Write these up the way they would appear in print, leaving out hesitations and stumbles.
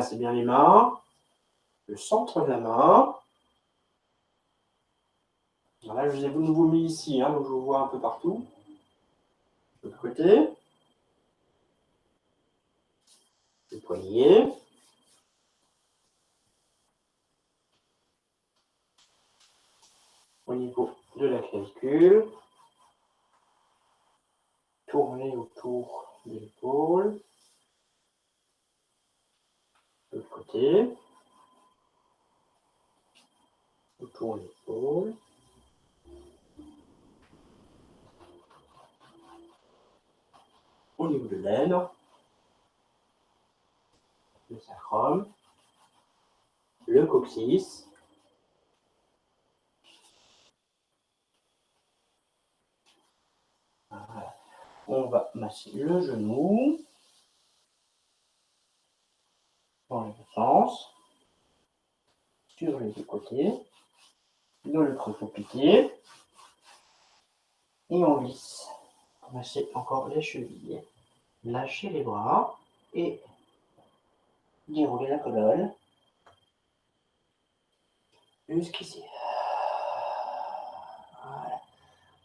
massez bien les mains, le centre de la main. Voilà, je vous ai de nouveau mis ici, hein, donc je vous vois un peu partout. De l'autre côté. Le poignet. Au niveau de la clavicule. Tournez autour de l'épaule. De l'autre côté. Autour de l'épaule. Au niveau de l'aine. Le sacrum. Le coccyx. Voilà. On va masser le genou. Dans les deux sens. Sur les deux côtés. Dans le creux compliqué. Et on glisse. Masser encore les chevilles. Lâchez les bras et déroulez la colonne jusqu'ici. Voilà.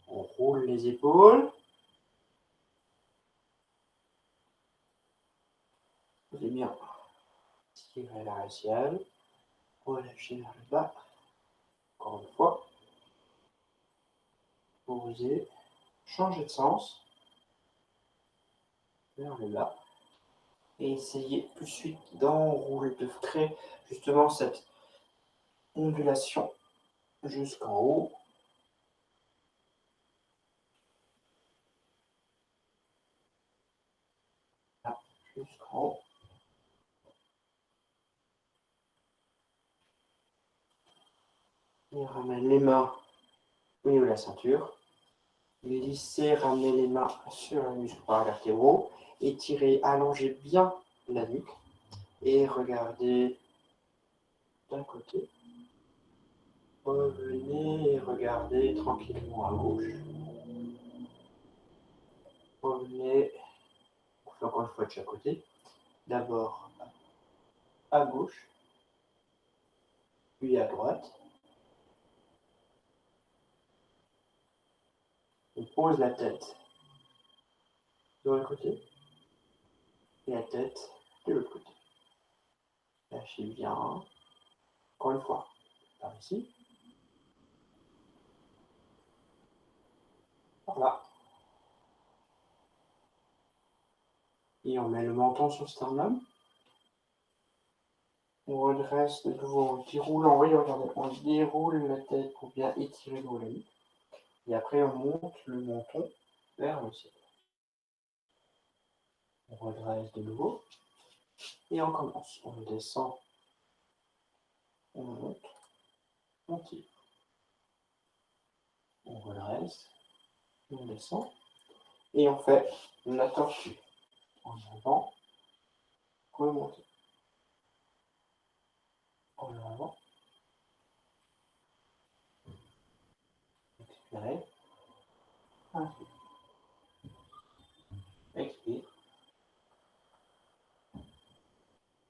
On roule les épaules. Posez bien. Tirez la radiale. Relâchez vers le bas. Encore une fois. Posez. Changez de sens. Vers le bas. Et essayez tout de suite d'enrouler, de créer justement cette ondulation jusqu'en haut. Là, jusqu'en haut. Et ramène les mains au niveau de la ceinture. Glissez, ramenez les mains sur les muscles paravertébraux. Étirez, allongez bien la nuque. Et regardez d'un côté. Revenez et regardez tranquillement à gauche. Revenez, on fait encore une fois de chaque côté. D'abord à gauche, puis à droite. On pose la tête de l'autre côté et la tête de l'autre côté. Lâchez bien. Encore une fois, par ici. Par là. Et on met le menton sur le sternum. On redresse de nouveau en déroulant. Oui, regardez, on déroule la tête pour bien étirer le volume. Et après, on monte le menton vers le ciel. On redresse de nouveau. Et on commence. On descend. On monte. On tire. On redresse. On descend. Et on fait la tortue. En avant. Remonter. En avant. Expirez. Inspire. Expire.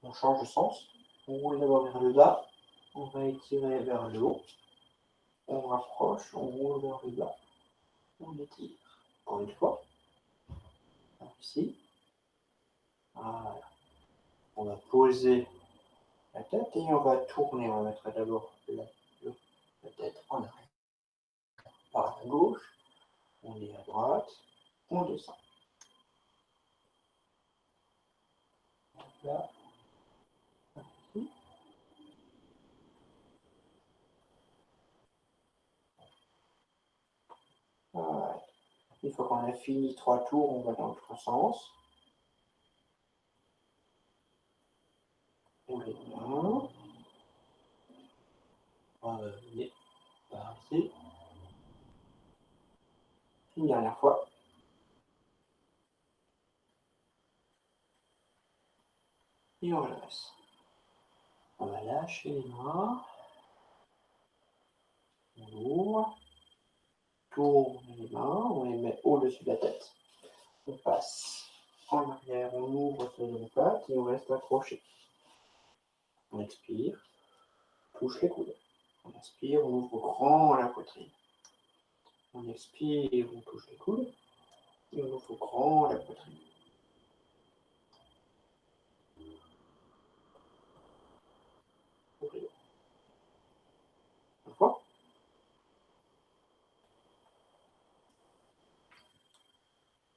On change de sens. On roule d'abord vers le bas. On va étirer vers le haut. On rapproche. On roule vers le bas. On étire. Encore une fois. Ici. Voilà. On va poser la tête et on va tourner. On va mettre d'abord la tête en arrière. Par la gauche. On est à droite. On descend. Là. Ici. Voilà. Une fois qu'on a fini 3 tours, on va dans l'autre sens. On les mains. Revenez par ici. Une dernière fois. Et on redresse. On va lâcher les mains. On ouvre. Tourne les mains. On les met au-dessus de la tête. On passe en arrière. On ouvre sur les pattes et on reste accroché. On expire, touche les coudes. On inspire, on ouvre grand la poitrine. On expire, on touche les coudes. Et on ouvre grand la poitrine. Ouvrez. Une fois.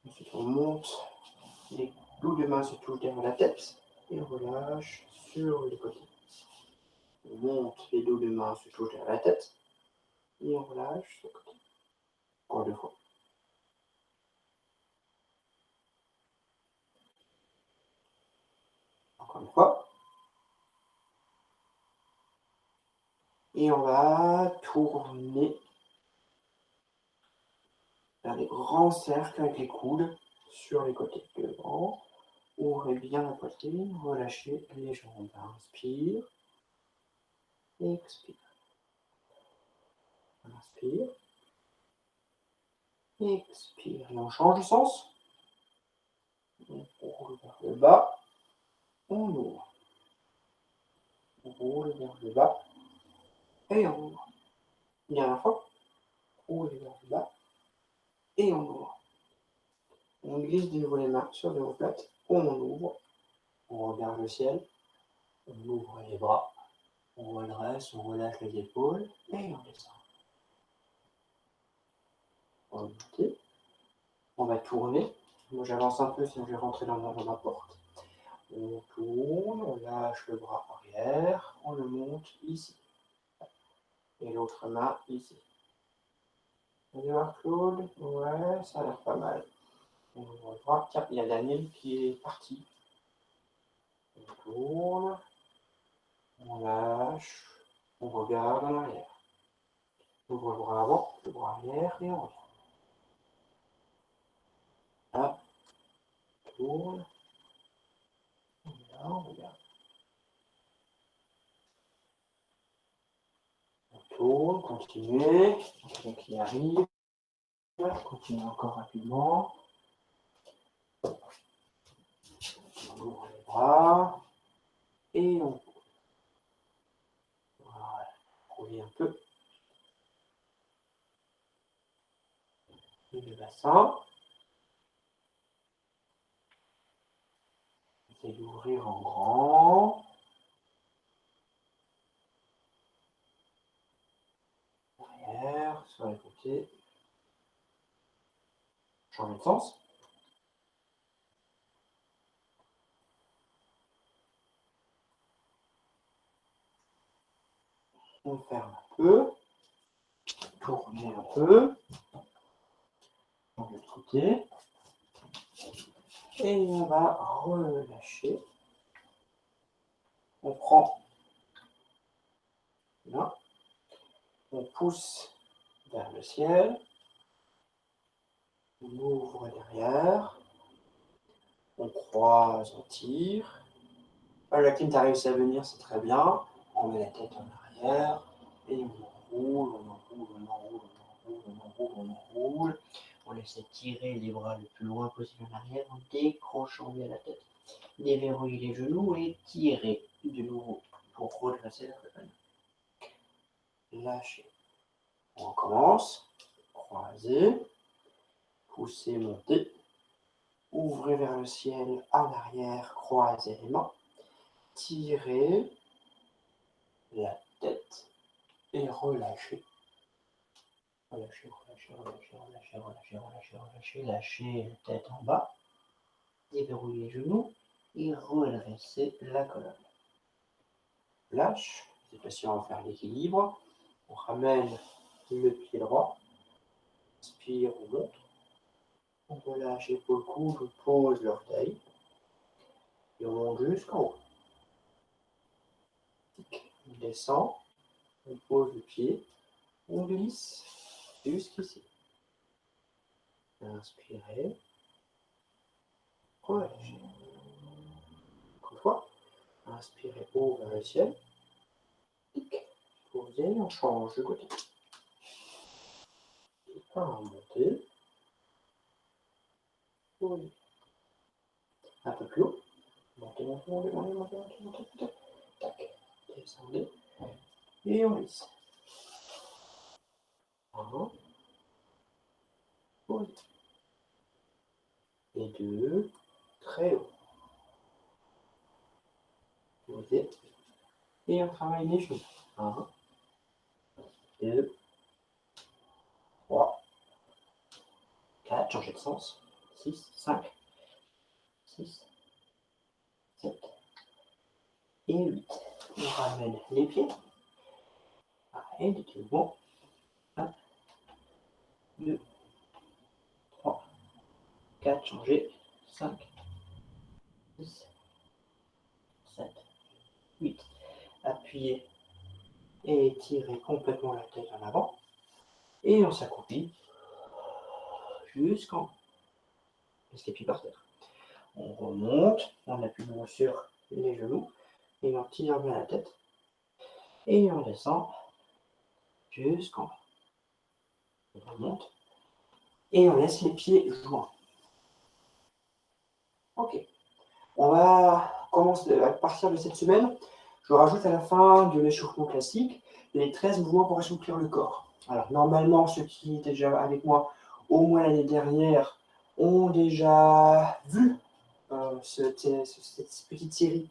Ensuite, on monte. Les bouts de main se touchent derrière la tête. Et on relâche sur les côtés. On monte, les dos de main se touchent derrière la tête. Et on relâche sur le côté. Encore 2 fois. Encore une fois. Et on va tourner faire des grands cercles avec les coudes sur les côtés. Devant. Ouvrez bien la poitrine, relâchez les jambes. Inspire. Expire. Inspire. Expire. Et on change de sens. On roule vers le bas. On ouvre. On roule vers le bas. Et on ouvre. Dernière fois. On roule vers le bas. Et on ouvre. On glisse de nouveau les mains sur les omoplates. On ouvre. On regarde le ciel. On ouvre les bras. On redresse, on relâche les épaules. Et on descend. On va monter. On va tourner. Moi j'avance un peu sinon je vais rentrer dans ma porte. On tourne, on lâche le bras arrière, on le monte ici. Et l'autre main ici. On va voir Claude. Ouais, ça a l'air pas mal. On va voir. Tiens, il y a Daniel qui est parti. On tourne. On lâche. On regarde en arrière. On ouvre le bras avant, le bras arrière et on revient. Là, on tourne. Là, on regarde. On tourne, continuez. Quelqu'un qui arrive. Continuez encore rapidement. On ouvre les bras. Et on pose. Voilà. On revient un peu. Et le bassin. Essayez d'ouvrir en grand. Arrière, sur les côtés. Changer de sens. On ferme un peu. Tournez un peu. De l'autre côté. Et on va relâcher. On prend là. On pousse vers le ciel. On ouvre derrière. On croise, on tire. La clim, tu as réussi à venir, c'est très bien. On met la tête en arrière. Et on enroule, on enroule, on enroule, on enroule, on enroule, on enroule. On essaie de tirer les bras le plus loin possible en arrière en décrochant bien la tête. Déverrouiller les genoux et tirer de nouveau pour redresser la colonne. Lâchez. On recommence. Croisez. Poussez, montez. Ouvrez vers le ciel en arrière. Croisez les mains. Tirez la tête et relâchez. Relâchez, relâchez, relâchez, relâchez, relâchez, relâchez, relâchez. Lâchez la tête en bas. Déverrouillez les genoux et redressez la colonne. Lâche. Cette fois-ci, on va faire l'équilibre. On ramène le pied droit. Inspire, on monte. On relâche épaule, coude, on pose l'orteil. Et on monte jusqu'en haut. On descend. On pose le pied. On glisse jusqu'ici. Inspirez. Relâchez. Encore une fois. Inspirez haut vers le ciel. Posez, on change de côté. Montez. Un peu plus haut. Montez, montez, montez, montez, montez, montez, montez. Tac. descendez. Et on lisse. 1, posez. Et 2, très haut. Posez. Et on travaille les genoux. 1, 2, 3, 4, changez de sens. 6, 5, 6, 7 et 8. On ramène les pieds. Et du bon. 1, 2, 3, 4, changez. 5, 6, 7, 8. Appuyez et étirez complètement la tête en avant. Et on s'accroupit jusqu'en haut. Laisse les pieds par terre. On remonte, on appuie bien sur les genoux et on tire bien la tête. Et on descend jusqu'en bas. On remonte et on laisse les pieds joints. Ok. On va commencer à partir de cette semaine. Je rajoute à la fin de l'échauffement classique les 13 mouvements pour assouplir le corps. Alors normalement, ceux qui étaient déjà avec moi au moins l'année dernière ont déjà vu cette petite série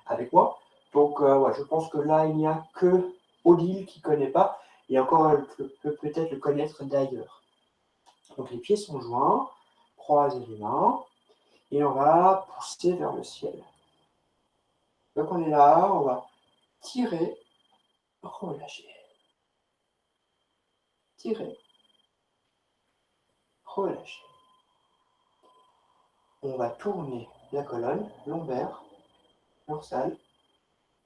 avec moi. Donc ouais, je pense que là, il n'y a que Odile qui ne connaît pas, et encore elle peut peut-être le connaître d'ailleurs. Donc les pieds sont joints, croisez les mains, et on va pousser vers le ciel. Donc on est là, on va tirer, relâcher. Tirer, relâcher. On va tourner la colonne, lombaire, dorsale,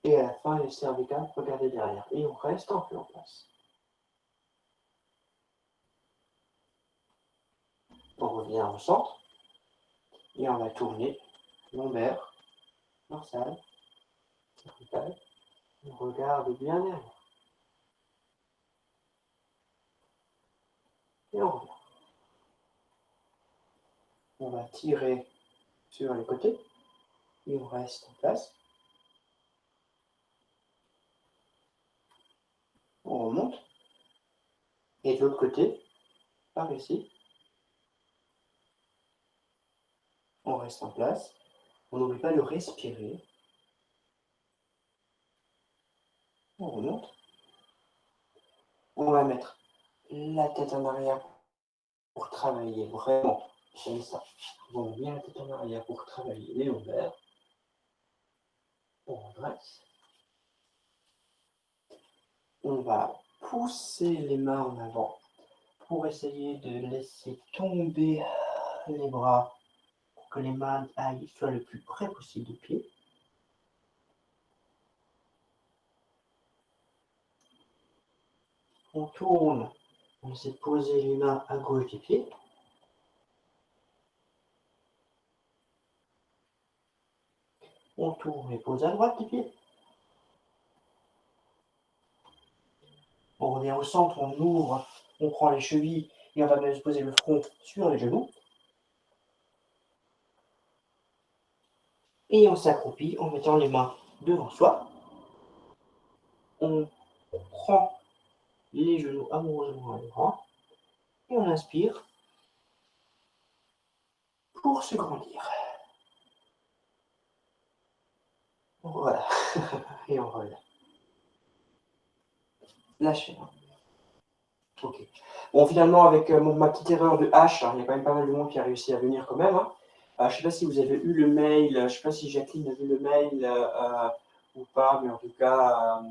et à la fin les cervicales, regardez derrière. Et on reste un peu en place. On revient au centre, et on va tourner lombaire, dorsale, cervicale. On regarde bien derrière. Et on revient. On va tirer sur les côtés, et on reste en place. On remonte, et de l'autre côté, par ici, on reste en place. On n'oublie pas de respirer. On remonte. On va mettre la tête en arrière pour travailler vraiment comme ça. On met bien la tête en arrière pour travailler les lombaires. On redresse. On va pousser les mains en avant pour essayer de laisser tomber les bras pour que les mains soient le plus près possible du pied. On tourne, on essaie de poser les mains à gauche des pieds. On tourne et pose à droite des pieds. On revient au centre, on ouvre, on prend les chevilles et on va même poser le front sur les genoux. Et on s'accroupit en mettant les mains devant soi. On prend les genoux amoureusement à l'avant. Et on inspire pour se grandir. Voilà. Et on relève. Lâchez. Ok. Bon, finalement, avec ma petite erreur de H, il y a quand même pas mal de monde qui a réussi à venir quand même. Je ne sais pas si vous avez eu le mail, je ne sais pas si Jacqueline a vu le mail ou pas, mais en tout cas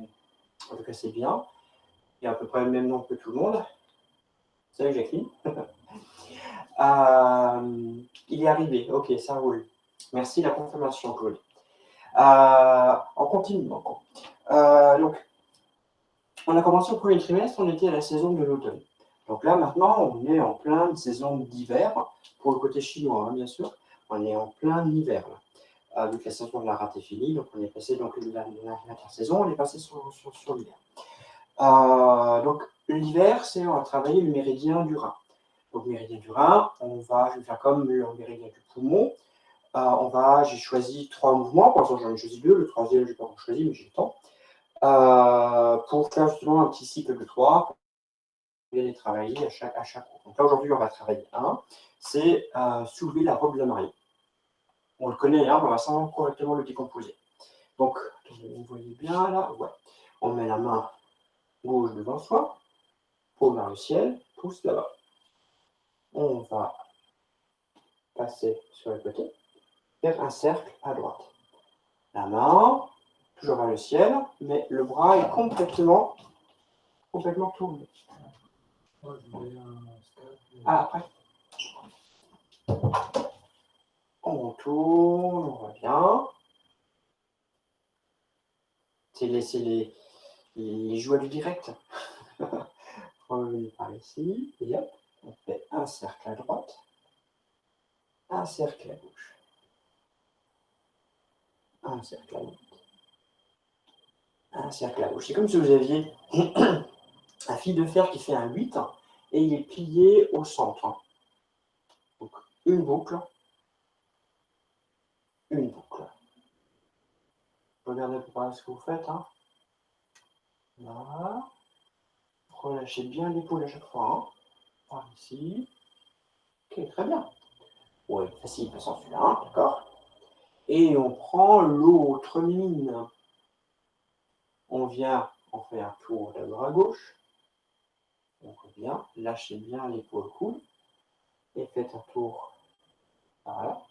c'est bien. Il y a à peu près le même nom que tout le monde. Salut Jacqueline. Il est arrivé, ok, ça roule. Merci la confirmation, Claude. On continue donc. Donc, on a commencé au premier trimestre, on était à la saison de l'automne. Donc là, maintenant, on est en pleine saison d'hiver, pour le côté chinois, hein, bien sûr. On est en plein hiver, là. Vu que la saison de la rate est finie, donc on est passé donc l'intersaison, on est passé sur l'hiver. Donc l'hiver, c'est on va travailler le méridien du rein. Donc méridien du rein, je vais faire comme le méridien du poumon. J'ai choisi 3 mouvements, pour l'instant j'en ai choisi 2, le troisième je n'ai pas encore choisi, mais j'ai le temps. pour faire justement un petit cycle de 3, pour les travailler à chaque cours. Donc là, aujourd'hui, on va travailler un, c'est soulever la robe de la mariée. On le connaît, hein, on va sans correctement le décomposer. Donc, vous voyez bien là, ouais. On met la main gauche devant soi, paume vers le ciel, pouce là-bas. On va passer sur le côté, faire un cercle à droite. La main, toujours vers le ciel, mais le bras est complètement tourné. Ah, après. On tourne, on revient. C'est les joies du direct. Revenez par ici, et hop, on fait un cercle à droite, un cercle à gauche, un cercle à droite, un cercle à gauche. C'est comme si vous aviez un fil de fer qui fait un 8 et il est plié au centre. Donc, une boucle. Regardez pour voir ce que vous faites. Hein. Là. Relâchez bien l'épaule à chaque fois. Hein. Par ici. Ok, très bien. Oui, facile, sans celui-là, hein, d'accord. Et on prend l'autre mine. On vient, on fait un tour d'abord à gauche. On revient, lâchez bien l'épaule coude. Et faites un tour par là.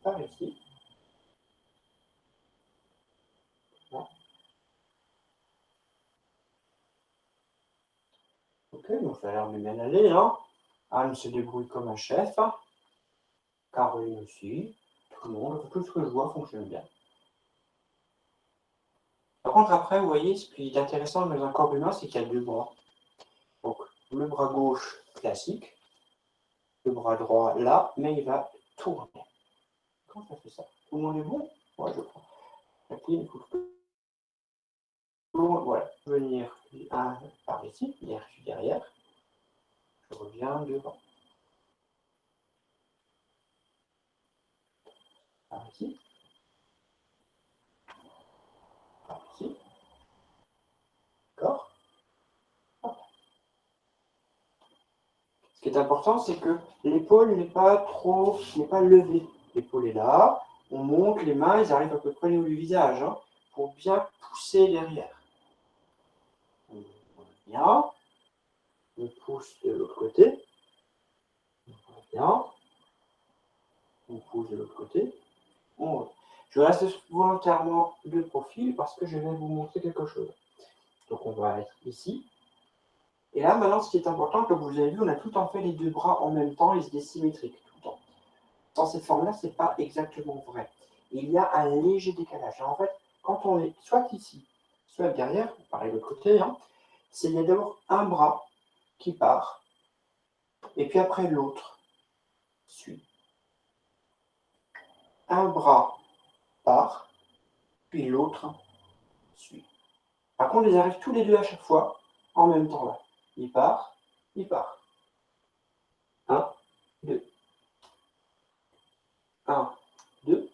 Par ici. Là. Ok, donc ça a l'air de bien aller. Hein. Anne se débrouille comme un chef. Caroline aussi. Tout le monde, tout ce que je vois fonctionne bien. Par contre, après, vous voyez, ce qui est intéressant dans un corps humain, c'est qu'il y a deux bras. Donc, le bras gauche classique, le bras droit là, mais il va tourner. Comment ça fait ça? Tout le monde est bon? Ouais, je prends. La clé, il faut voilà, venir par ici, derrière, je reviens devant. Par ici. Par ici. D'accord? Ce qui est important, c'est que l'épaule n'est pas levée. L'épaule est là, on monte les mains, ils arrivent à peu près au niveau du visage, hein, pour bien pousser derrière. On revient, on pousse de l'autre côté, on revient, on pousse de l'autre côté, on revient. Je reste volontairement de profil parce que je vais vous montrer quelque chose. Donc on va être ici. Et là, maintenant, ce qui est important, comme vous avez vu, on a tout le temps fait les deux bras en même temps, ils étaient symétriques tout le temps. Dans cette forme-là, ce n'est pas exactement vrai. Il y a un léger décalage. En fait, quand on est soit ici, soit derrière, pareil de l'autre côté, hein, il y a d'abord un bras qui part, et puis après l'autre suit. Un bras part, puis l'autre suit. Par contre, ils arrivent tous les deux à chaque fois, en même temps là. Il part, il part. 1, 2. 1, 2.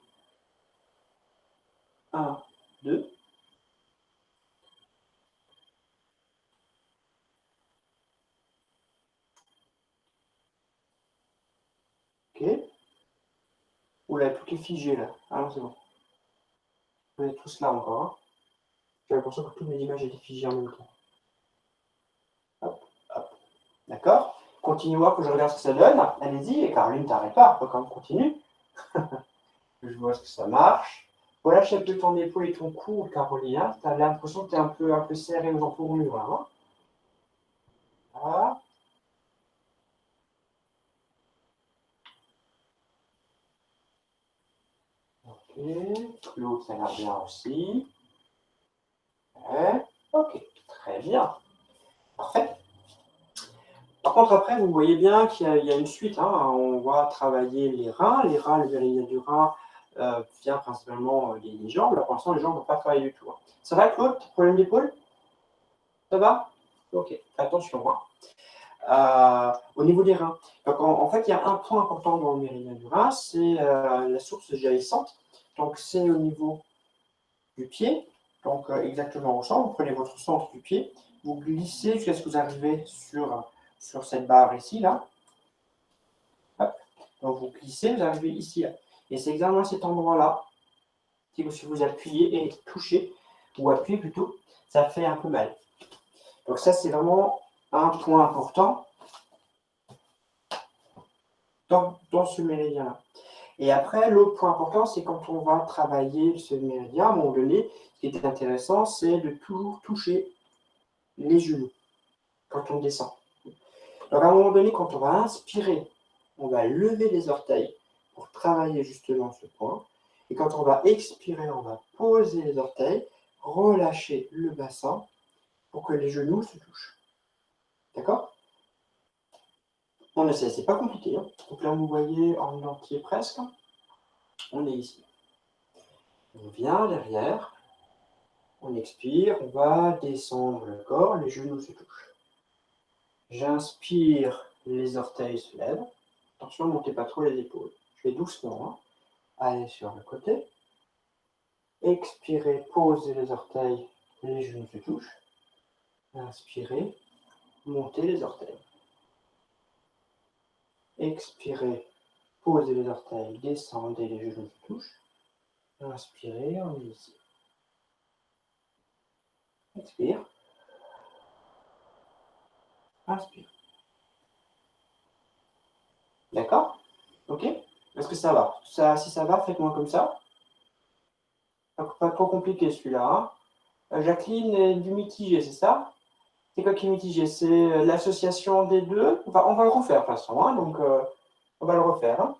1, 2. Ok. Oula, tout est figé là. Ah non, c'est bon. Vous êtes tous là encore. Hein. J'ai l'impression que toutes mes images étaient figées en même temps. Hop, hop. D'accord? Continuez voir que je regarde ce que ça donne. Allez-y, et Caroline, t'arrêtes pas, quand même, continue. Je vois ce que ça marche. Relâche un peu ton épaule et ton cou, Caroline. Hein. Tu as l'impression que tu es un peu serré aux entournures. Hein. Voilà. Ok. L'autre, ça a l'air bien aussi. Ouais. Ok, très bien. Parfait. Par contre, après, vous voyez bien qu'il y a une suite. Hein. On va travailler les reins. Les reins, le méridien du rein vient principalement des jambes. Là, pour l'instant, les jambes ne vont pas travailler du tout. Hein. Ça va, Claude? Problème d'épaule? Ça va? Ok, attention. Hein. Au niveau des reins. Donc, en fait, il y a un point important dans le méridien du rein, c'est la source jaillissante. Donc, c'est au niveau du pied Donc, exactement au centre, vous prenez votre centre du pied, vous glissez jusqu'à ce que vous arrivez sur cette barre ici, là. Hop. Donc, vous glissez, vous arrivez ici, là. Et c'est exactement à cet endroit-là, si vous appuyez et touchez, ou appuyez plutôt, ça fait un peu mal. Donc ça, c'est vraiment un point important dans ce méridien-là. Et après, l'autre point important, c'est quand on va travailler ce méridien, à un moment donné, ce qui est intéressant, c'est de toujours toucher les genoux quand on descend. Donc à un moment donné, quand on va inspirer, on va lever les orteils pour travailler justement ce point. Et quand on va expirer, on va poser les orteils, relâcher le bassin pour que les genoux se touchent. D'accord? On essaie, c'est pas compliqué. Hein. Donc là, vous voyez en entier presque. On est ici. On vient derrière, on expire, on va descendre le corps, les genoux se touchent. J'inspire, les orteils se lèvent. Attention, ne montez pas trop les épaules. Je vais doucement. Hein. Allez sur le côté. Expirez, posez les orteils, les genoux se touchent. Inspirez, montez les orteils. Expirez, posez les orteils, descendez, les genoux se touchent. Inspirez, on est ici. Expire. Inspire. D'accord? Ok? Est-ce que ça va? Si ça va, faites-moi comme ça. Pas trop compliqué celui-là. Hein. Jacqueline est du mitigé, c'est ça? C'est quoi qui est mitigé? C'est l'association des deux? On va le refaire de toute façon, hein, donc on va le refaire. Hein.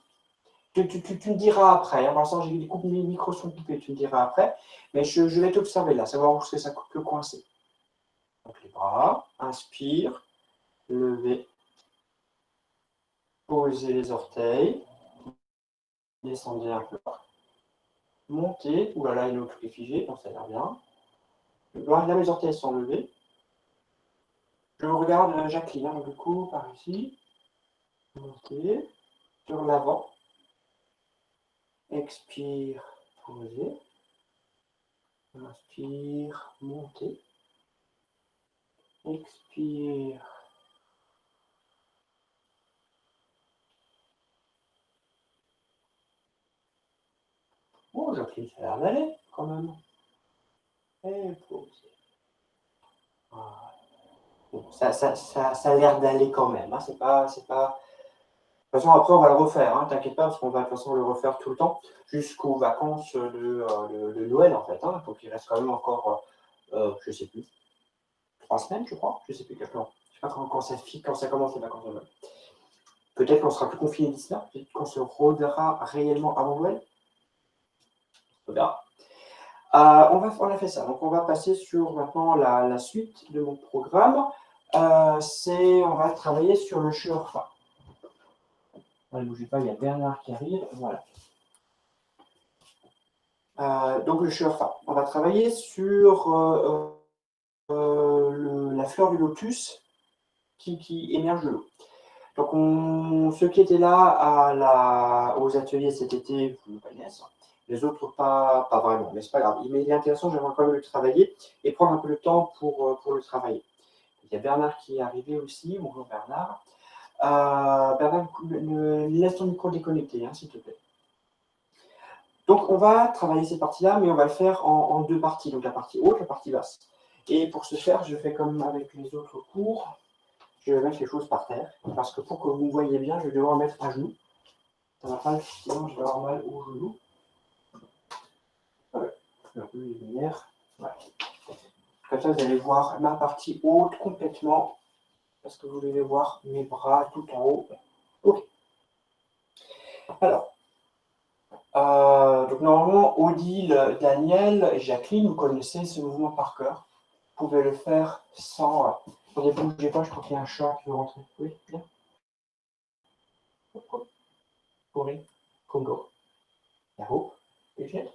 Tu me diras après. Hein, pour l'instant, j'ai des coupes, mes micros sont coupés, tu me diras après. Mais je vais t'observer là, savoir où est-ce que ça peut coincer. Donc les bras, inspire, lever, poser les orteils, descendez un peu. Montez, oulala, il y a l'autre qui est figé, donc ça a l'air bien. Là, mes orteils sont levés. Je regarde Jacqueline, hein, du coup, par ici. Montez, sur l'avant. Expire, posez. Inspire, montez. Expire. Oh, Jacqueline, ça a l'air d'aller, quand même. Et posez. Voilà. Bon, ça a l'air d'aller quand même. Hein. C'est pas... De toute façon, après, on va le refaire. Hein. T'inquiète pas, parce qu'on va de toute façon le refaire tout le temps, jusqu'aux vacances de Noël, en fait. Hein. Donc, il reste quand même encore, je ne sais plus, 3 semaines, je crois. Je ne sais plus exactement. Je ne sais pas quand ça commence les vacances de Noël. Peut-être qu'on sera plus confiné d'ici là. Peut-être qu'on se reverra réellement avant Noël. On verra. On a fait ça. Donc, on va passer sur maintenant la suite de mon programme. On va travailler sur le Sherpa. Ne bougez pas, il y a Bernard qui arrive. Voilà. Donc, le Sherpa. On va travailler sur la fleur du lotus qui émerge de l'eau. Donc, ceux qui étaient là aux ateliers cet été, vous le connaissez. Les autres, pas vraiment, mais c'est pas grave. Mais il est intéressant, j'aimerais quand même le travailler et prendre un peu de temps pour le travailler. Il y a Bernard qui est arrivé aussi. Bonjour Bernard. Bernard, laisse ton micro déconnecté, hein, s'il te plaît. Donc, on va travailler cette partie-là, mais on va le faire en 2 parties. Donc, la partie haute, la partie basse. Et pour ce faire, je fais comme avec les autres cours. Je vais mettre les choses par terre. Parce que pour que vous me voyez bien, je vais devoir mettre à genoux. Ça va pas, sinon je vais avoir mal au genou. Voilà. Un peu les lumières. Voilà. Comme ça, vous allez voir ma partie haute complètement. Parce que vous devez voir mes bras tout en haut. Ok. Alors, donc normalement, Odile, Daniel, Jacqueline, vous connaissez ce mouvement par cœur. Vous pouvez le faire sans... Attendez, ne bougez pas, je crois qu'il y a un chat qui veut rentrer. Oui, bien. Corée, Congo. Yahoo, Brigitte.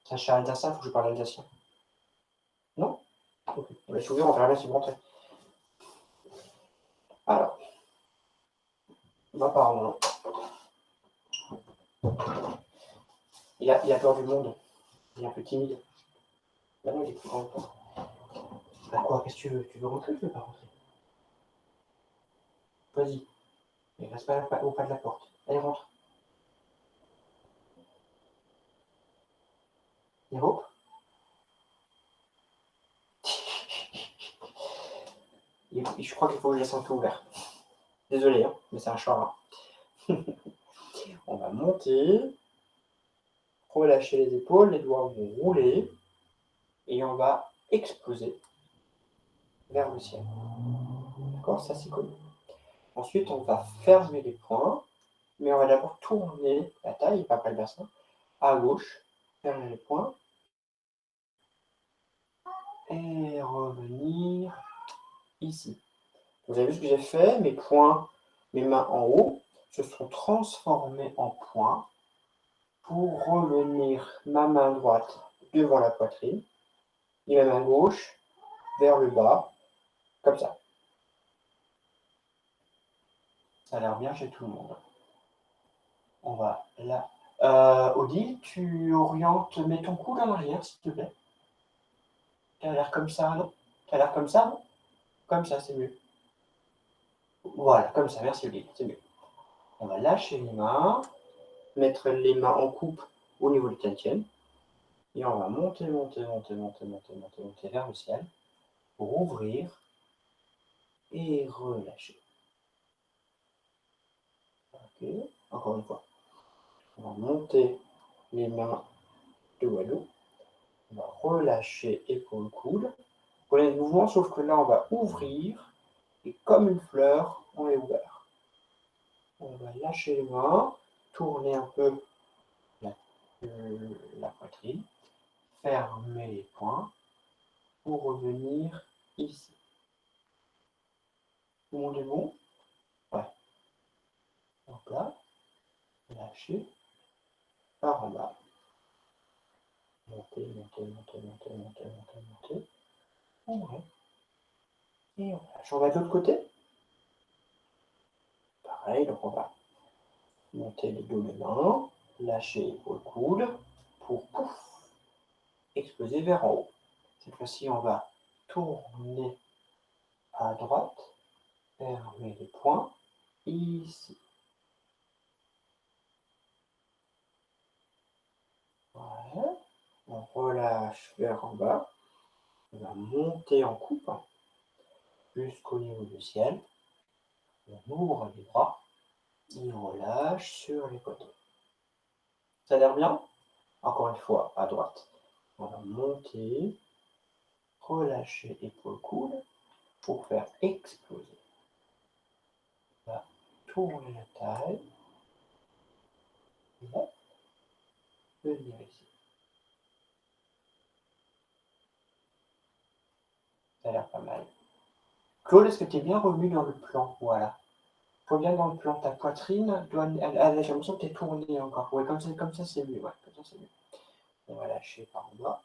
Sacha Alsacien, il faut que je parle alsacien. Non? Ok. On va s'ouvrir, on va regarder si vous rentrez. Alors, on va par non. Il a peur du monde. Il est un peu timide. Bah non, il est plus grand que toi. Bah quoi, qu'est-ce que tu veux? Tu veux rentrer ou tu veux pas rentrer? Vas-y. Il reste pas au pas de la porte. Allez, rentre. Et hop. Je crois qu'il faut que je laisse un peu ouvert. Désolé, hein, mais c'est un chat. Hein. On va monter, relâcher les épaules, les doigts vont rouler et on va exploser vers le ciel. D'accord? Ça, c'est connu. Ensuite, on va fermer les poings, mais on va d'abord tourner la taille, pas le bassin, à gauche, fermer les poings et revenir ici. Vous avez vu ce que j'ai fait? Mes poings, mes mains en haut se sont transformés en poings pour revenir ma main droite devant la poitrine et ma main gauche vers le bas, comme ça. Ça a l'air bien chez tout le monde. On va là. Odile, tu orientes, mets ton coude en arrière, s'il te plaît. Tu as l'air comme ça, non? Tu as l'air comme ça, non? Comme ça, c'est mieux. Voilà, comme ça, merci Odile, c'est mieux. On va lâcher les mains, mettre les mains en coupe au niveau du tienne. Et on va monter vers le ciel pour ouvrir et relâcher. Ok, encore une fois. On va monter les mains dos à dos. On va relâcher épaule coude. Prenez le mouvement, sauf que là, on va ouvrir. Et comme une fleur, on est ouvert. On va lâcher les mains, tourner un peu la poitrine, fermer les poings pour revenir ici. Tout le monde est bon? Ouais. Donc là, lâcher, par en bas. Monter. Ouvrir. Et on lâche. On va de l'autre côté. Pareil, donc on va monter les deux mains, lâcher épaule coude pour pouf, exploser vers en haut. Cette fois-ci, on va tourner à droite, fermer les poings, ici. Voilà. On relâche vers en bas. On va monter en coupe jusqu'au niveau du ciel. On ouvre les bras et on relâche sur les côtés. Ça a l'air bien? Encore une fois, à droite. On va monter, relâcher épaule coude pour faire exploser. On va tourner la taille. Et là, venir ici. Ça a l'air pas mal. Claude, est-ce que tu es bien revenu dans le plan? Voilà. Reviens dans le plan. Ta poitrine, j'ai l'impression que tu es tourné encore. Ouais, comme ça c'est mieux. Ouais, comme ça, c'est mieux. On va lâcher par en bas.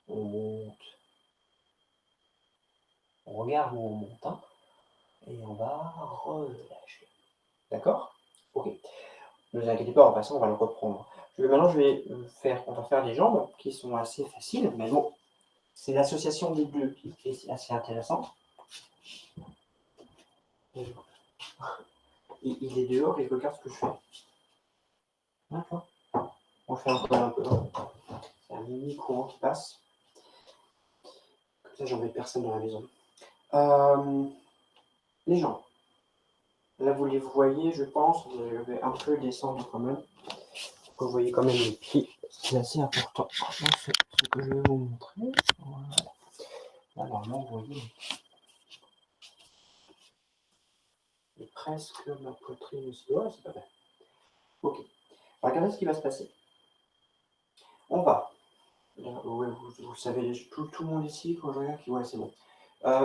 On monte. On regarde où on monte. Hein, et on va relâcher. D'accord? Ok. Ne vous inquiétez pas, en passant, on va le reprendre. Maintenant, on va faire les jambes qui sont assez faciles, mais bon, c'est l'association des deux qui est assez intéressante. Il est dehors et il regarde ce que je fais. D'accord. On fait encore un peu. C'est un mini courant qui passe. Comme ça, j'embête personne dans la maison. Les jambes. Là, vous les voyez, je pense. Je vais un peu descendre quand même. Vous voyez quand même les pieds. C'est assez important. C'est ce que je vais vous montrer. Voilà. Là, normalement, vous voyez. Et presque ma poitrine aussi. Ouais, c'est pas mal. Ok. Regardez ce qui va se passer. On va. Ouais, vous savez, tout le monde ici, quand je regarde, ouais, c'est bon.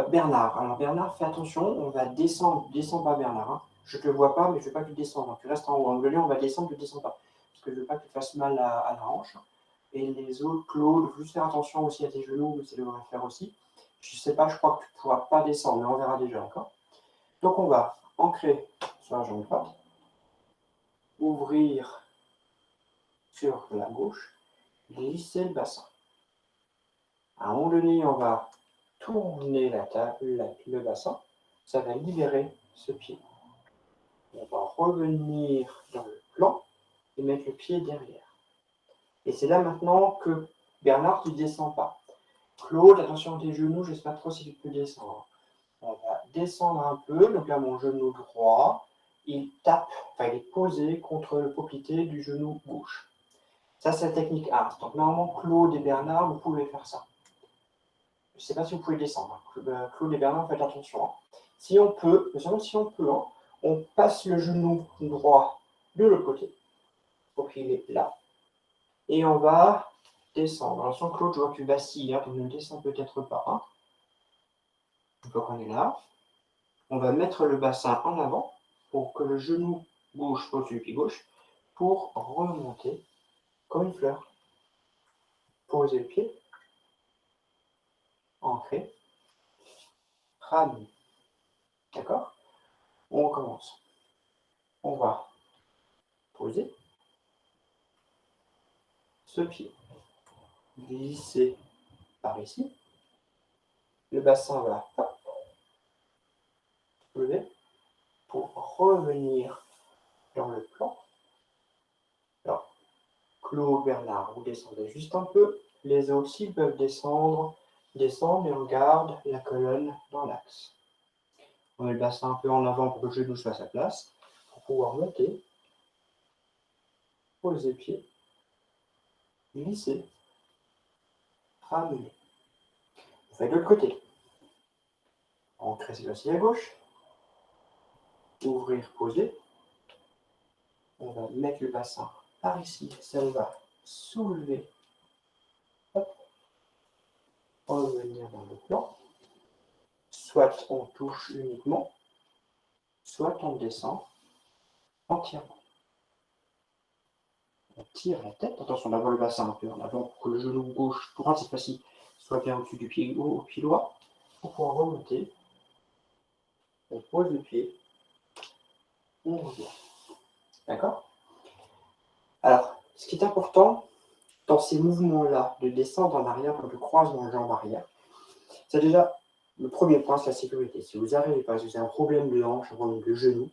Bernard. Alors, Bernard, fais attention. On va descendre. Descends pas, Bernard. Hein. Je ne te vois pas, mais je ne veux pas que tu descendes. Donc, tu restes en haut. Anglais, on va descendre, tu ne descends pas. Parce que je ne veux pas que tu fasses mal à la hanche. Et les autres, Claude, juste faire attention aussi à tes genoux, mais ça devrait faire aussi. Je ne sais pas, je crois que tu ne pourras pas descendre, mais on verra déjà, d'accord? Donc, on va ancrer sur la jambe droite. Ouvrir sur la gauche, glisser le bassin. À un moment donné, on va tourner la table, le bassin. Ça va libérer ce pied. On va revenir dans le plan et mettre le pied derrière. Et c'est là maintenant que Bernard, tu ne descends pas. Claude, attention à tes genoux, je ne sais pas trop si tu peux descendre. On va descendre un peu. Donc là, mon genou droit, il tape, enfin il est posé contre le poplité du genou gauche. Ça, c'est la technique 1. Donc normalement, Claude et Bernard, vous pouvez faire ça. Je ne sais pas si vous pouvez descendre. Claude et Bernard, faites attention. Hein. Si on peut, si on peut, hein, on passe le genou droit de l'autre côté pour qu'il est là. Et on va descendre. Attention, Claude, je vois que tu vacilles, hein, tu ne descends peut-être pas. Hein. Une fois qu'on est là, on va mettre le bassin en avant pour que le genou gauche pose sur le pied gauche pour remonter comme une fleur. Poser le pied, ancrer, ramener. D'accord? On recommence. On va poser ce pied, glisser par ici. Le bassin va lever pour revenir dans le plan. Alors, Claude, Bernard, vous descendez juste un peu. Les autres, s'ils peuvent descendre et on garde la colonne dans l'axe. On met le bassin un peu en avant pour que le genou soit à sa place, pour pouvoir monter, poser le pied, glisser, ramener. On fait de l'autre côté. Ancrer cette fois-ci à gauche, ouvrir, poser. On va mettre le bassin par ici, ça va soulever, hop, revenir dans le plan. Soit on touche uniquement, soit on descend entièrement. On tire la tête, attention d'avoir le bassin un peu en avant pour que le genou gauche, droite cette fois-ci, soit bien au-dessus du pied gauche au pied droit, pour pouvoir remonter. On pose le pied, on revient. D'accord? Alors, ce qui est important dans ces mouvements-là, de descendre en arrière, de croisement en jambe arrière, c'est déjà le premier point, c'est la sécurité. Si vous n'arrivez pas, si vous avez un problème de hanche, un problème de genou,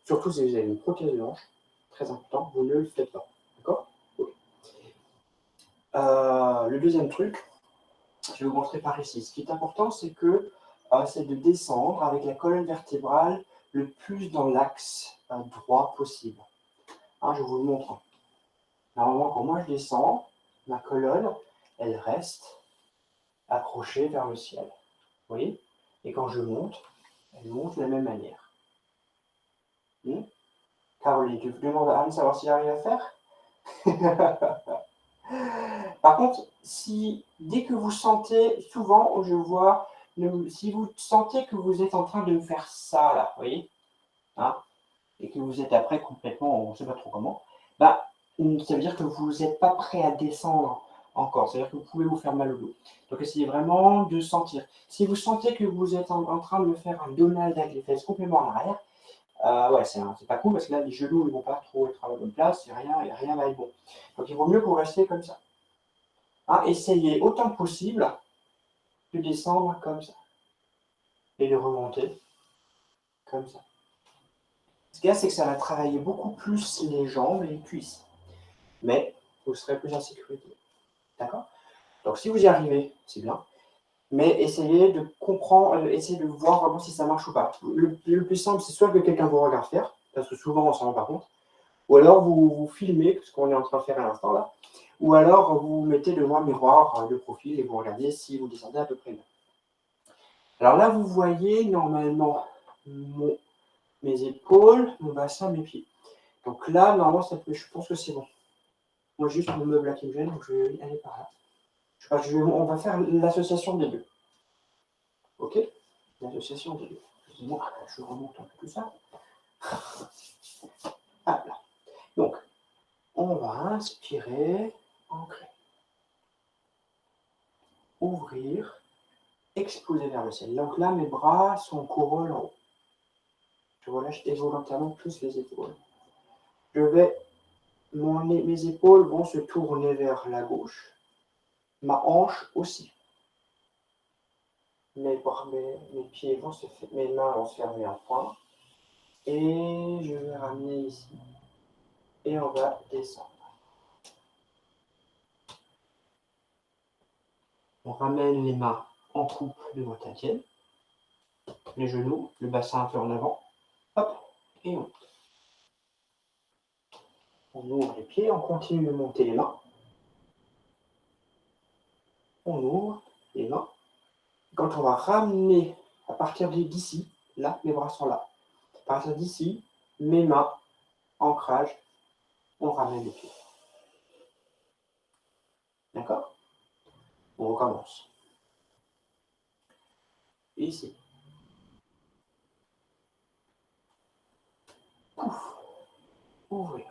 surtout si vous avez une prothèse de hanche, très important, vous ne le faites pas. D'accord? Okay. Le deuxième truc, je vais vous montrer par ici. Ce qui est important, c'est de descendre avec la colonne vertébrale le plus dans l'axe droit possible. Hein, je vous le montre. Normalement, quand moi je descends, ma colonne, elle reste accrochée vers le ciel. Vous voyez? Et quand je monte, elle monte de la même manière. Caroline, tu demandes à Anne savoir si j'arrive à faire? Par contre, dès que vous sentez, souvent je vois, si vous sentez que vous êtes en train de faire ça, là, vous voyez, hein, et que vous êtes après complètement, on ne sait pas trop comment, bah, ça veut dire que vous n'êtes pas prêt à descendre encore, c'est-à-dire que vous pouvez vous faire mal au dos. Donc essayez vraiment de sentir. Si vous sentez que vous êtes en train de faire un Donald avec les fesses complètement en arrière, ouais, c'est pas cool parce que là, les genoux ne vont pas trop être à la bonne place, et rien va être bon. Donc il vaut mieux que vous restiez comme ça. Hein, essayez autant que possible de descendre comme ça et de remonter comme ça. Ce qu'il y a, c'est que ça va travailler beaucoup plus les jambes et les cuisses. Mais vous serez plus en sécurité. D'accord? Donc si vous y arrivez, c'est bien. Mais essayez de comprendre, essayez de voir vraiment si ça marche ou pas. Le plus simple, c'est soit que quelqu'un vous regarde faire, parce que souvent on ne s'en rend pas compte, ou alors vous filmez, ce qu'on est en train de faire à l'instant là, ou alors vous mettez devant un miroir de profil et vous regardez si vous descendez à peu près là. Alors là, vous voyez normalement mes épaules, mon bassin, mes pieds. Donc là, normalement, je pense que c'est bon. Moi, juste mon meuble là qui me gêne, donc je vais aller par là. On va faire l'association des deux. Ok? L'association des deux. Excusez-moi, je remonte un peu tout ça. Ah là. Donc, on va inspirer, ancrer. Ouvrir, exploser vers le ciel. Donc là, mes bras sont couronnes en haut. Je relâche volontairement plus les épaules. Mes épaules vont se tourner vers la gauche. Ma hanche aussi. mes pieds vont mes mains vont se fermer en point. Et je vais ramener ici. Et on va descendre. On ramène les mains en coupe devant ta tienne. Les genoux, le bassin un peu en avant. Hop, et on monte. On ouvre les pieds, on continue de monter les mains. On ouvre les mains. Quand on va ramener à partir d'ici, là, mes bras sont là. À partir d'ici, mes mains, ancrage, on ramène les pieds. D'accord? On recommence. Ici. Pouf. Ouvrir.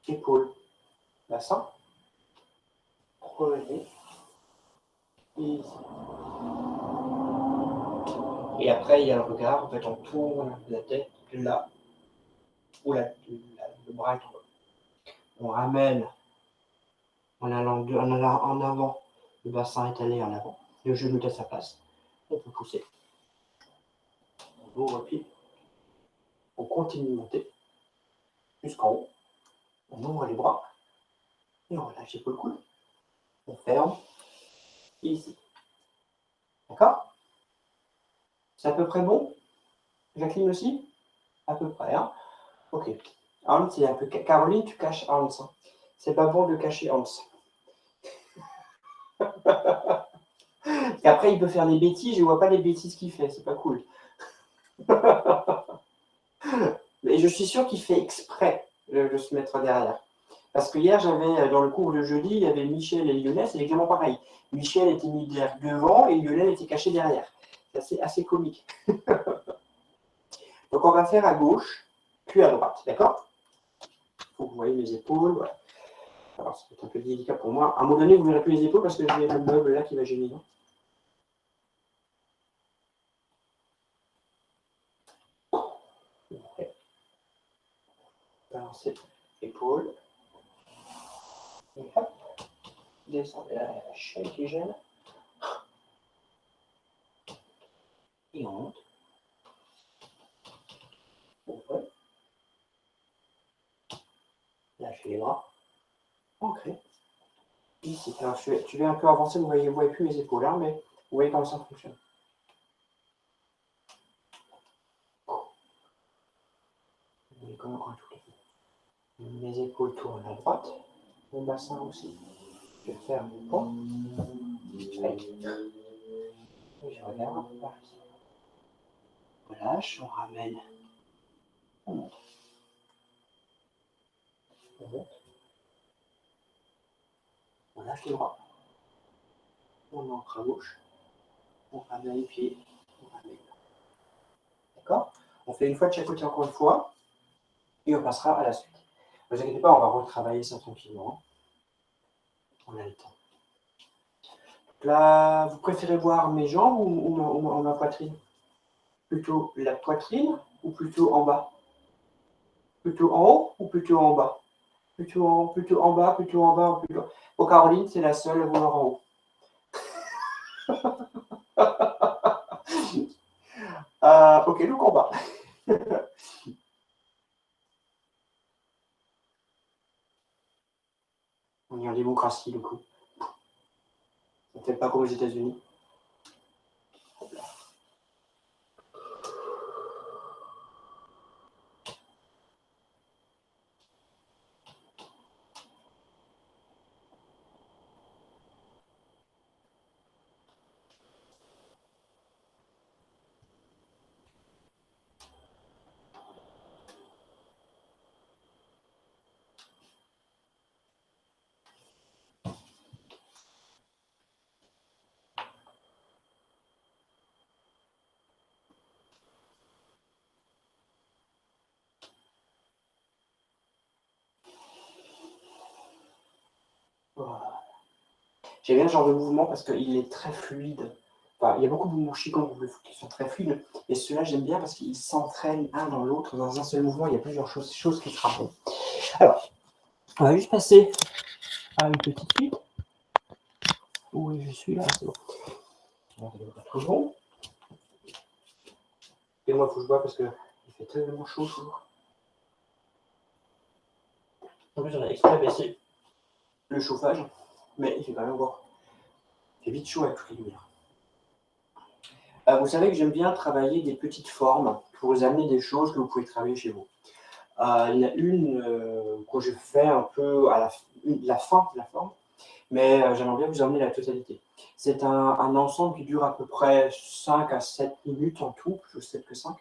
Épaule, bassin. Revenez. Ici. Et après, il y a le regard. En fait, on tourne la tête de là où le bras est en bas. On ramène en allant en avant. Le bassin est allé en avant. Le genou est à sa place. On peut pousser. On ouvre le pied. On continue de monter jusqu'en haut. On ouvre les bras. Et on relâche l'épaule coude. On ferme. Ici. D'accord? C'est à peu près bon? Jacqueline aussi? À peu près, hein? Ok. Hans, c'est un peu... Caroline, tu caches Hans. C'est pas bon de cacher Hans. Et après, il peut faire des bêtises. Je vois pas les bêtises qu'il fait. C'est pas cool. Mais je suis sûr qu'il fait exprès de se mettre derrière. Parce que hier, j'avais, dans le cours de jeudi, il y avait Michel et Lionel, c'est exactement pareil. Michel était mis devant et Lionel était caché derrière. C'est assez comique. Donc, on va faire à gauche, puis à droite, d'accord? Il faut que vous voyez mes épaules. Voilà. Alors, c'est un peu délicat pour moi. À un moment donné, vous ne verrez plus les épaules parce que j'ai le meuble là qui va gêner. Ouais. Balancez épaules. Et hop. Descendez la chaîne qui gêne. Et on monte. Ouvrez. Lâchez les bras. Ancrez. Ici. Alors, tu vais un peu avancer, vous ne voyez plus mes épaules, hein, mais vous voyez comment ça fonctionne. Vous voyez comment on touche. Mes épaules tournent à droite, mon bassin aussi. Je ferme le pont. Je regarde. On lâche, on ramène. On monte. On monte. On lâche les bras. On ancre à gauche. On ramène les pieds. On ramène. D'accord? On fait une fois de chaque côté encore une fois. Et on passera à la suite. Ne vous inquiétez pas, on va retravailler ça tranquillement. On a le temps. Là, vous préférez voir mes jambes ou ma poitrine? Plutôt la poitrine ou plutôt en bas? Plutôt en haut ou plutôt en bas? Plutôt en bas, plutôt en bas, plutôt... Bon, Caroline, c'est la seule à vouloir en haut. Ok, donc en bas. On est en démocratie, du coup. On ne fait pas comme aux États-Unis. Voilà. J'aime bien ce genre de mouvement parce qu'il est très fluide. Enfin, il y a beaucoup de mouvements Qigong qui sont très fluides, et ceux-là, j'aime bien parce qu'ils s'entraînent un dans l'autre. Dans un seul mouvement, il y a plusieurs choses qui se rapprochent. Alors, on va juste passer à une petite suite. Oui, je suis là, c'est bon. On va tout bon. Et moi, il faut que je bois parce qu'il fait tellement chaud toujours. En plus, on a exprès baissé le chauffage, mais il fait quand même encore. Il fait vite chaud avec toutes les lumières. Vous savez que j'aime bien travailler des petites formes pour vous amener des choses que vous pouvez travailler chez vous. Il y en a une que je fais un peu à la fin de la forme, mais j'aimerais bien vous emmener la totalité. C'est un ensemble qui dure à peu près 5 à 7 minutes en tout, plus 7 que 5,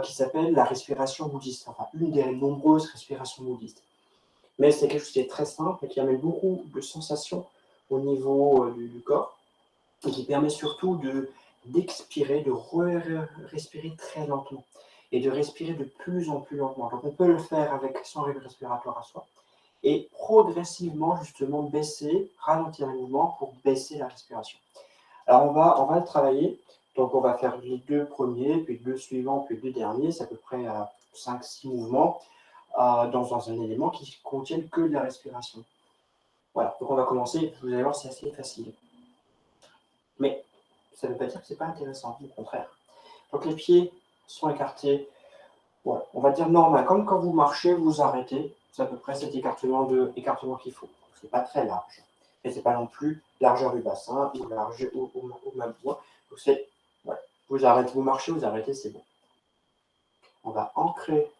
qui s'appelle la respiration bouddhiste, enfin une des nombreuses respirations bouddhistes. Mais c'est quelque chose qui est très simple et qui amène beaucoup de sensations au niveau du corps et qui permet surtout d'expirer, de respirer très lentement et de respirer de plus en plus lentement. Donc on peut le faire avec son rythme respiratoire à soi et progressivement justement baisser, ralentir les mouvements pour baisser la respiration. Alors on va le travailler, donc on va faire les 2 premiers, puis 2 suivants, puis 2 derniers, c'est à peu près 5-6 mouvements dans un élément qui contienne que de la respiration. Voilà, donc on va commencer, vous allez voir c'est assez facile. Mais ça ne veut pas dire que ce n'est pas intéressant, au contraire. Donc les pieds sont écartés, voilà, on va dire normal, comme quand vous marchez, vous arrêtez, c'est à peu près cet écartement qu'il faut. C'est pas très large, mais c'est pas non plus largeur du bassin ou largeur ou même point. Donc c'est, voilà, vous arrêtez, vous marchez, vous arrêtez, c'est bon. On va ancrer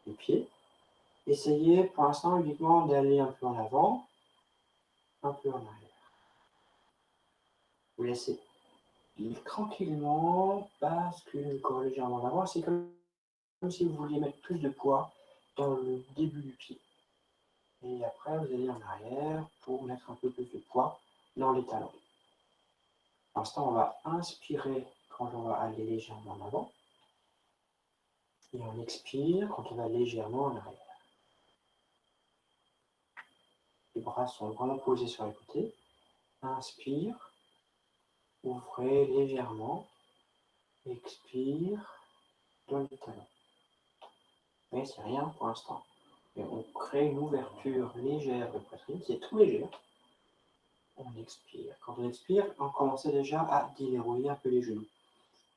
les pieds, essayez pour l'instant uniquement d'aller un peu en avant, un peu en arrière. Vous laissez tranquillement basculer le corps légèrement en avant, c'est comme si vous vouliez mettre plus de poids dans le début du pied. Et après, vous allez en arrière pour mettre un peu plus de poids dans les talons. Pour l'instant, on va inspirer quand on va aller légèrement en avant. Et on expire quand on va légèrement en arrière. Les bras sont vraiment posés sur les côtés. Inspire. Ouvrez légèrement. Expire dans les talons. Mais c'est rien pour l'instant. Et on crée une ouverture légère de poitrine, c'est tout léger. On expire. Quand on expire, on commence déjà à déverrouiller un peu les genoux.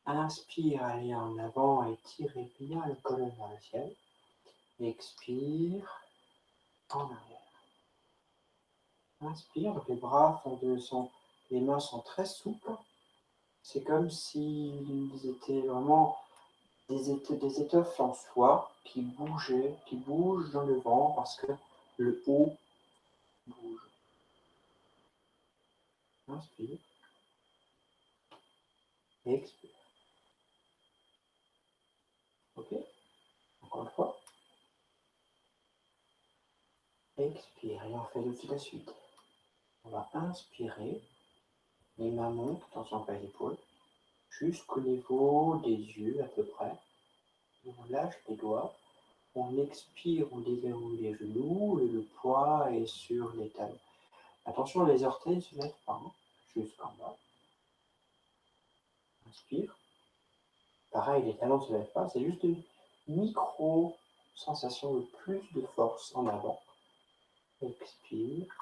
Inspire, allez en avant et tirez bien le colonne vers le ciel. Expire, en arrière. Inspire, donc les bras les mains sont très souples. C'est comme s'ils étaient vraiment des étoffes en soie qui bougent dans le vent parce que le haut bouge. Inspire. Expire. Ok. Encore une fois. Expire. Et on fait tout de suite la suite. On va inspirer. Les mains montent, attention pas les épaules, jusqu'au niveau des yeux à peu près. On lâche les doigts. On expire, on déverrouille les genoux et le poids est sur les talons. Attention, les orteils ne se lèvent pas, hein, jusqu'en bas. Inspire. Pareil, les talons ne se lèvent pas, c'est juste une micro-sensation de plus de force en avant. Expire,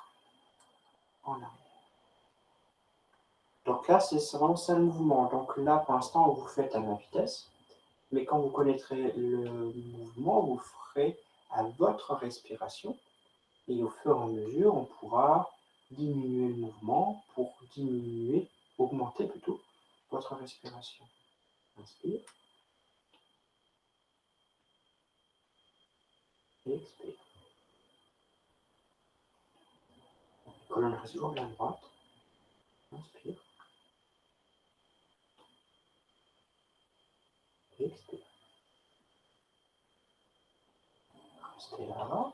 en arrière. Donc là, c'est vraiment ça le mouvement. Donc là, pour l'instant, vous faites à ma vitesse, mais quand vous connaîtrez le mouvement, vous ferez à votre respiration, et au fur et à mesure, on pourra diminuer le mouvement pour augmenter plutôt votre respiration. Inspire. Et expire. La colonne reste toujours bien droite. Inspire. Et expire. Restez là.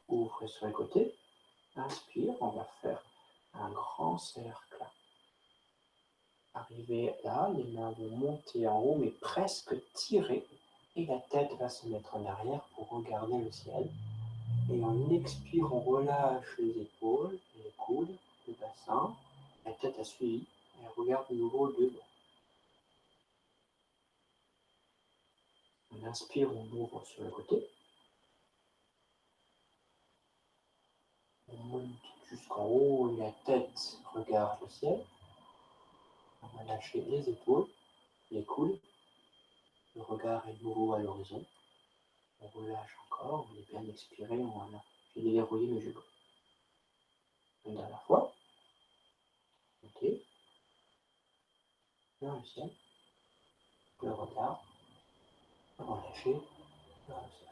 Ouvrez sur les côtés. Inspire. On va faire un grand cercle. Arrivez là, les mains vont monter en haut, mais presque tirer. Et la tête va se mettre en arrière pour regarder le ciel. Et en expire, on relâche les épaules, les coudes, le bassin. La tête a suivi. Et regarde de nouveau devant. On inspire, on ouvre sur le côté. On monte jusqu'en haut et la tête regarde le ciel. On va lâcher les épaules, les coudes. Le regard est nouveau à l'horizon. On relâche encore, on est bien expiré, voilà. J'ai déverrouillé mes genoux. Une dernière fois. Montez. Vers le ciel. Le regard. Relâcher. Vers le ciel.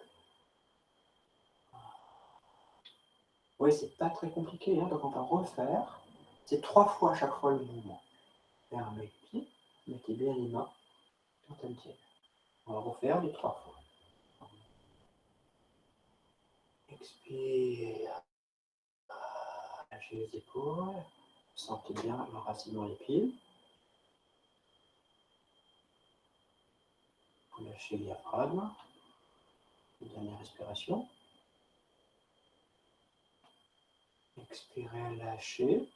Oui, c'est pas très compliqué, hein, donc on va refaire. C'est 3 fois à chaque fois le mouvement. Fermez les pieds, mettez bien les mains quand elles tiennent. On va refaire les 3 fois. Expire. Lâchez les épaules. Sentez bien l'enracinement des pieds. Vous lâchez le diaphragme. Une dernière respiration. Expirez, lâchez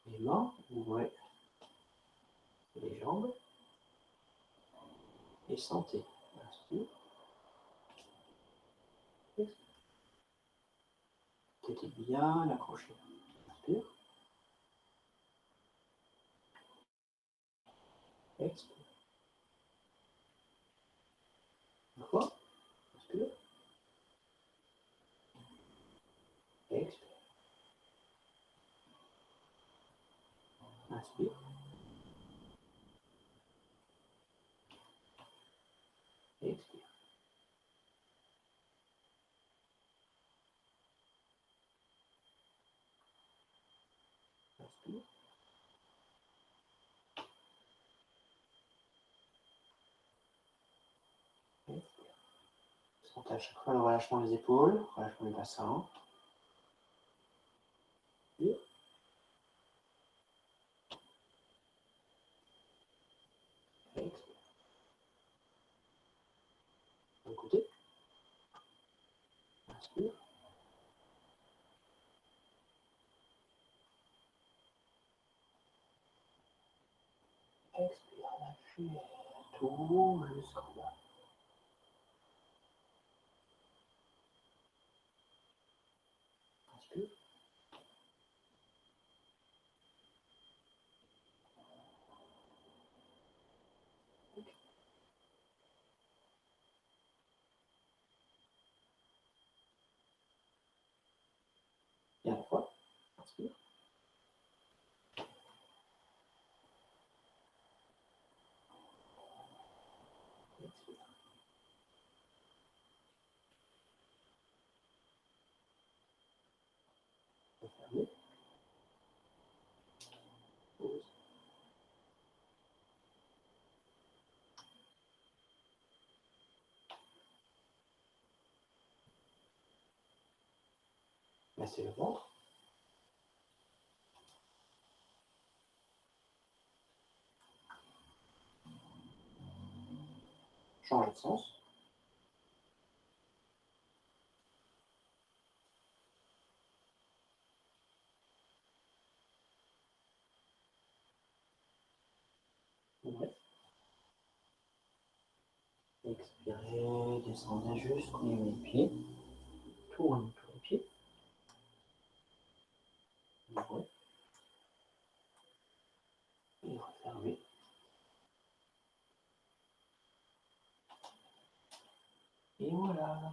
les mains, ouvrez les jambes et sentez. Inspire. Tête bien accrochée. Inspire. Expire. Une fois. Inspire. Expire. Inspire. Expire. Inspire. Expire. Sentez à chaque fois le relâchement des épaules, relâchement du bassin. Inspire. Expire. D'un côté. Inspire. Expire. Lâchez tout jusqu'en bas. Inspire. Et à la fois. Inspire. Expire. Fermez. Pause. Massez le ventre. Changez de sens. Ouvrez. Expirez, descendez jusqu'au niveau des pieds. Tournez autour des pieds. Ouvrez. Et refermez. Et voilà.